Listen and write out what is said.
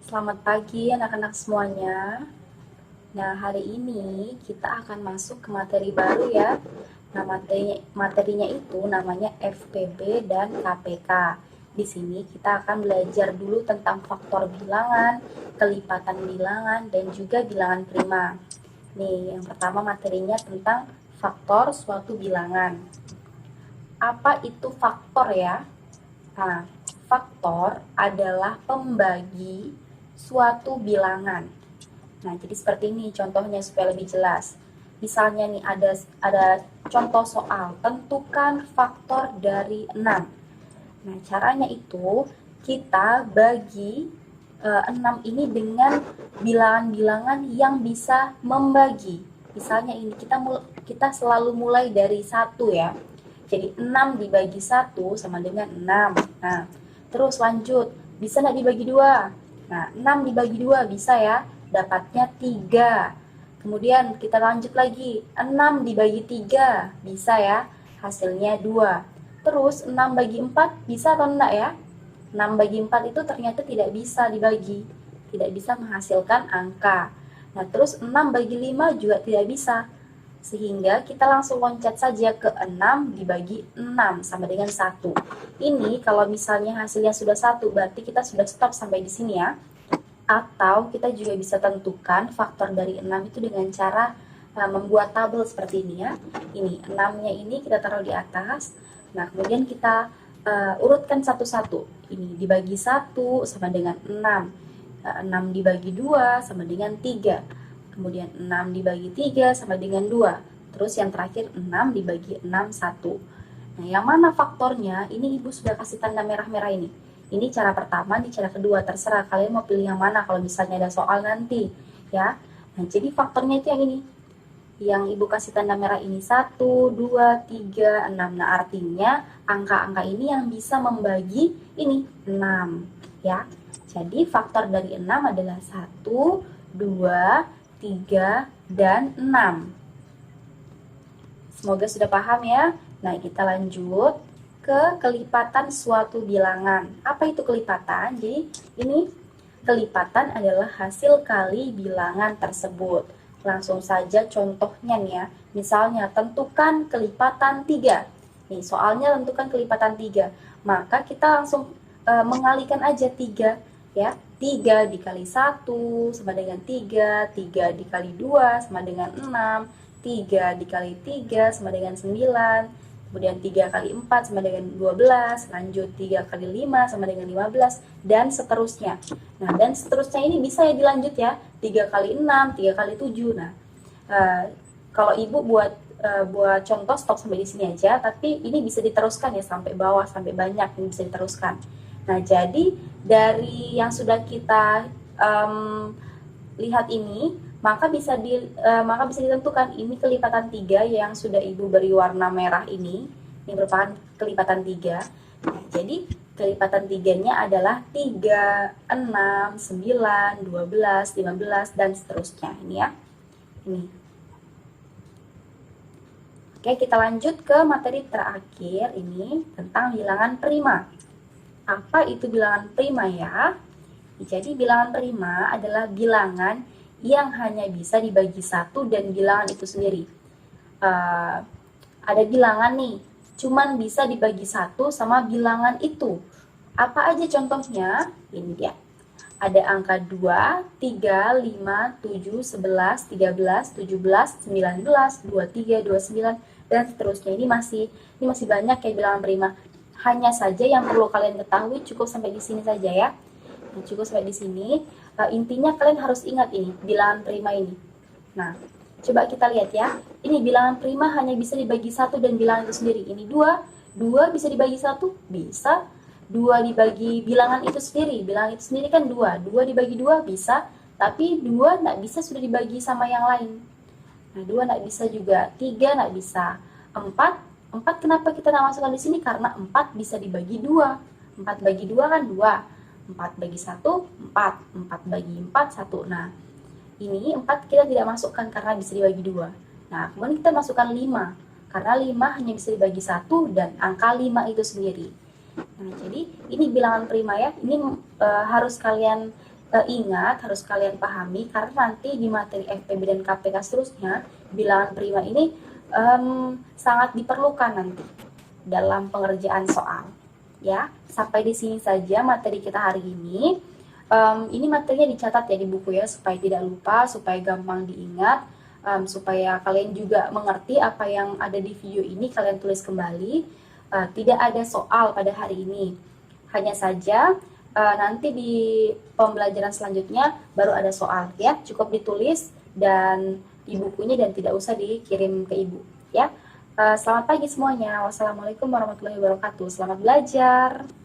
Selamat pagi anak-anak semuanya. Nah, hari ini kita akan masuk ke materi baru ya. Nah, materinya itu namanya FPB dan KPK. Di sini kita akan belajar dulu tentang faktor bilangan, kelipatan bilangan, dan juga bilangan prima. Nih, yang pertama materinya tentang faktor suatu bilangan. Apa itu faktor ya? Nah, faktor adalah pembagi suatu bilangan. Nah, jadi seperti ini contohnya supaya lebih jelas. Misalnya nih ada contoh soal, tentukan faktor dari 6. Nah, caranya itu kita bagi 6 ini dengan bilangan-bilangan yang bisa membagi. Misalnya ini kita selalu mulai dari 1 ya. Jadi 6 dibagi 1 sama dengan 6. Nah, terus lanjut, bisa nggak dibagi 2? Nah, 6 dibagi 2 bisa ya, dapatnya 3. Kemudian kita lanjut lagi, 6 dibagi 3 bisa ya, hasilnya 2. Terus 6 bagi 4 bisa atau enggak ya? 6 bagi 4 itu ternyata tidak bisa dibagi, tidak bisa menghasilkan angka. Nah, terus 6 bagi 5 juga tidak bisa. Sehingga kita langsung loncat saja ke 6 dibagi 6 sama dengan 1. Ini kalau misalnya hasilnya sudah 1, berarti kita sudah stop sampai di sini ya. Atau kita juga bisa tentukan faktor dari 6 itu dengan cara membuat tabel seperti ini ya. Ini 6-nya ini kita taruh di atas. Nah, kemudian kita urutkan satu-satu. Ini dibagi 1 sama dengan 6. 6 dibagi 2 sama dengan 3. Kemudian 6 dibagi 3 sama dengan 2. Terus yang terakhir 6 dibagi 6, 1. Nah, yang mana faktornya? Ini Ibu sudah kasih tanda merah-merah ini. Ini cara pertama, ini cara kedua. Terserah kalian mau pilih yang mana kalau misalnya ada soal nanti. Ya. Nah, jadi faktornya itu yang ini. Yang Ibu kasih tanda merah ini 1, 2, 3, 6. Nah, artinya angka-angka ini yang bisa membagi ini 6. Ya. Jadi faktor dari 6 adalah 1, 2, 3, dan 6. Semoga sudah paham ya. Nah, kita lanjut ke kelipatan suatu bilangan. Apa itu kelipatan? Jadi, ini kelipatan adalah hasil kali bilangan tersebut. Langsung saja contohnya nih ya. Misalnya, tentukan kelipatan 3. Nih, soalnya tentukan kelipatan 3. Maka kita langsung mengalikan aja 3 ya. 3 dikali 1 sama dengan 3, 3 dikali 2 sama dengan 6, 3 dikali 3 sama dengan 9, kemudian 3 kali 4 sama dengan 12, lanjut 3 kali 5 sama dengan 15, dan seterusnya. Nah, dan seterusnya ini bisa ya dilanjut ya, 3 kali 6, 3 kali 7. Nah, kalau Ibu buat contoh stop sampai di sini aja, tapi ini bisa diteruskan ya sampai bawah, sampai banyak, ini bisa diteruskan. Nah, jadi dari yang sudah kita lihat ini, maka bisa ditentukan ini kelipatan 3 yang sudah Ibu beri warna merah ini merupakan kelipatan 3. Nah, jadi kelipatan 3-nya adalah 3, 6, 9, 12, 15, dan seterusnya. Ini ya. Ini. Oke, kita lanjut ke materi terakhir ini tentang bilangan prima. Apa itu bilangan prima ya? Jadi bilangan prima adalah bilangan yang hanya bisa dibagi 1 dan bilangan itu sendiri. Ada bilangan nih, cuman bisa dibagi 1 sama bilangan itu. Apa aja contohnya? Ini dia. Ada angka 2, 3, 5, 7, 11, 13, 17, 19, 23, 29, dan seterusnya. Ini masih banyak kayak bilangan prima. Hanya saja yang perlu kalian ketahui cukup sampai di sini saja ya. Nah, cukup sampai di sini. Intinya kalian harus ingat ini, bilangan prima ini. Nah, coba kita lihat ya. Ini bilangan prima hanya bisa dibagi 1 dan bilangan itu sendiri. Ini 2. 2 bisa dibagi 1? Bisa. 2 dibagi bilangan itu sendiri. Bilangan itu sendiri kan 2. 2 dibagi 2 bisa. Tapi 2 nggak bisa sudah dibagi sama yang lain. Nah, 2 nggak bisa juga. 3 nggak bisa. 4 kenapa kita nggak masukkan di sini? Karena 4 bisa dibagi 2. 4 bagi 2 kan 2. 4 bagi 1, 4. 4 bagi 4, 1. Nah, ini 4 kita tidak masukkan karena bisa dibagi 2. Nah, kemudian kita masukkan 5. Karena 5 hanya bisa dibagi 1 dan angka 5 itu sendiri. Nah, jadi ini bilangan prima ya. Ini harus kalian ingat, harus kalian pahami, karena nanti di materi FPB dan KPK seterusnya, bilangan prima ini sangat diperlukan nanti dalam pengerjaan soal. Ya, sampai di sini saja materi kita hari ini. Ini materinya dicatat ya di buku ya, supaya tidak lupa, supaya gampang diingat, supaya kalian juga mengerti apa yang ada di video ini, kalian tulis kembali. Tidak ada soal pada hari ini, hanya saja nanti di pembelajaran selanjutnya baru ada soal ya, cukup ditulis dan di bukunya dan tidak usah dikirim ke ibu ya. Selamat pagi semuanya. Wassalamualaikum warahmatullahi wabarakatuh. Selamat belajar.